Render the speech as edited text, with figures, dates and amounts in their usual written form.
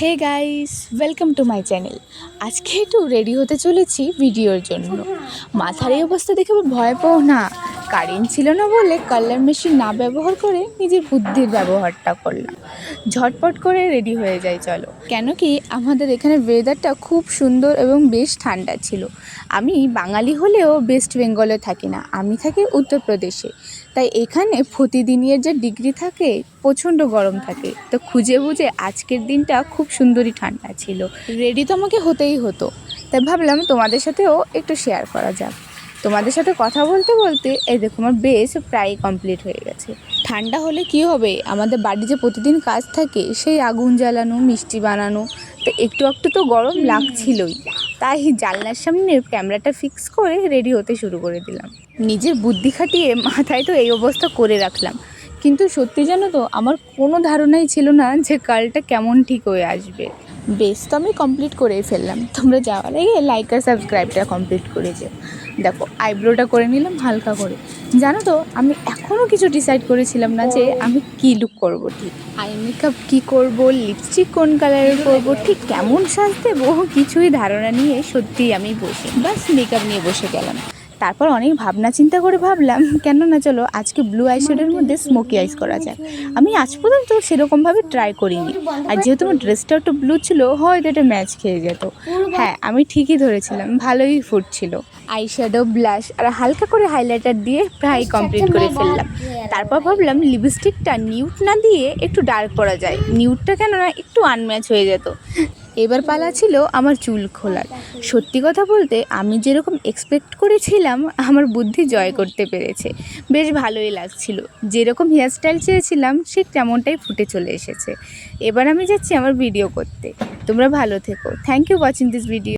Hey guys, welcome to my channel. আজকে একটু ready হতে চলেছি ভিডিওর জন্য। মাথার এই অবস্থা দেখে আবার ভয় পাও না। কারেন্ট ছিল না বলে কালার মেশিন না ব্যবহার করে নিজের বুদ্ধির ব্যবহারটা করলাম। ঝটপট করে রেডি হয়ে যাই চলো। কেন কি আমাদের এখানে ওয়েদারটা খুব সুন্দর এবং বেশ ঠান্ডা ছিল। আমি বাঙালি হলেও ওয়েস্ট বেঙ্গলে থাকি না, আমি থাকি উত্তরপ্রদেশে। তাই এখানে প্রতিদিনের যে ডিগ্রি থাকে প্রচণ্ড গরম থাকে। তো খুঁজে বুঝে আজকের দিনটা খুব সুন্দরই ঠান্ডা ছিল। রেডি তো আমাকে হতেই হতো, তাই ভাবলাম তোমাদের সাথেও একটু শেয়ার করা যাক। তোমাদের সাথে কথা বলতে বলতে এই দেখো আমার বেশ প্রায় কমপ্লিট হয়ে গেছে। ঠান্ডা হলে কি হবে, আমাদের বাড়ি যে প্রতিদিন কাজ থাকে, সেই আগুন জ্বালানো, মিষ্টি বানানো, তো একটু একটু তো গরম লাগছিলই। তাই জানলার সামনে ক্যামেরাটা ফিক্স করে রেডি হতে শুরু করে দিলাম। নিজের বুদ্ধি খাটিয়ে মাথায় তো এই অবস্থা করে রাখলাম, কিন্তু সত্যি জানো তো আমার কোনো ধারণাই ছিল না যে কালটা কেমন ঠিক হয়ে আসবে। বেশ, তো আমি কমপ্লিট করেই ফেললাম। তোমরা যাওয়ার আগে লাইক আর সাবস্ক্রাইবটা কমপ্লিট করে যেও। দেখো আইব্রোটা করে নিলাম হালকা করে। জানো তো আমি এখনও কিছু ডিসাইড করেছিলাম না যে আমি কী লুক করবো, ঠিক আই মেকআপ কী করবো, লিপস্টিক কোন কালারের করবো, ঠিক কেমন সাজ দেবো, কিছুই ধারণা নিয়ে সত্যিই আমি বসে বাস মেকআপ নিয়ে বসে গেলাম। তারপর অনেক ভাবনা চিন্তা করে ভাবলাম কেন না চলো আজকে ব্লু আইশ্যাডোর মধ্যে স্মোকি আইস করা যায়। আমি আজ পর্যন্ত সেরকমভাবে ট্রাই করিনি, আর যেহেতু আমার ড্রেসটা একটু ব্লু ছিল হয়তো এটা ম্যাচ খেয়ে যেত। হ্যাঁ, আমি ঠিকই ধরেছিলাম, ভালোই ফুটছিল। আইশ্যাডো, ব্লাশ আর হালকা করে হাইলাইটার দিয়ে প্রায় কমপ্লিট করে ফেললাম। তারপর ভাবলাম লিপস্টিকটা নিউড না দিয়ে একটু ডার্ক করা যায়, নিউডটা কেন না একটু আনম্যাচ হয়ে যেত। এবার পালা ছিল আমার চুল খোলার। সত্যি কথা বলতে আমি যেরকম এক্সপেক্ট করেছিলাম আমার বুদ্ধি জয় করতে পেরেছে, বেশ ভালোই লাগছিল। যেরকম হেয়ারস্টাইল চেয়েছিলাম ঠিক তেমনটাই ফুটে চলে এসেছে। এবার আমি যাচ্ছি আমার ভিডিও করতে। তোমরা ভালো থেকো। Thank you watching this video.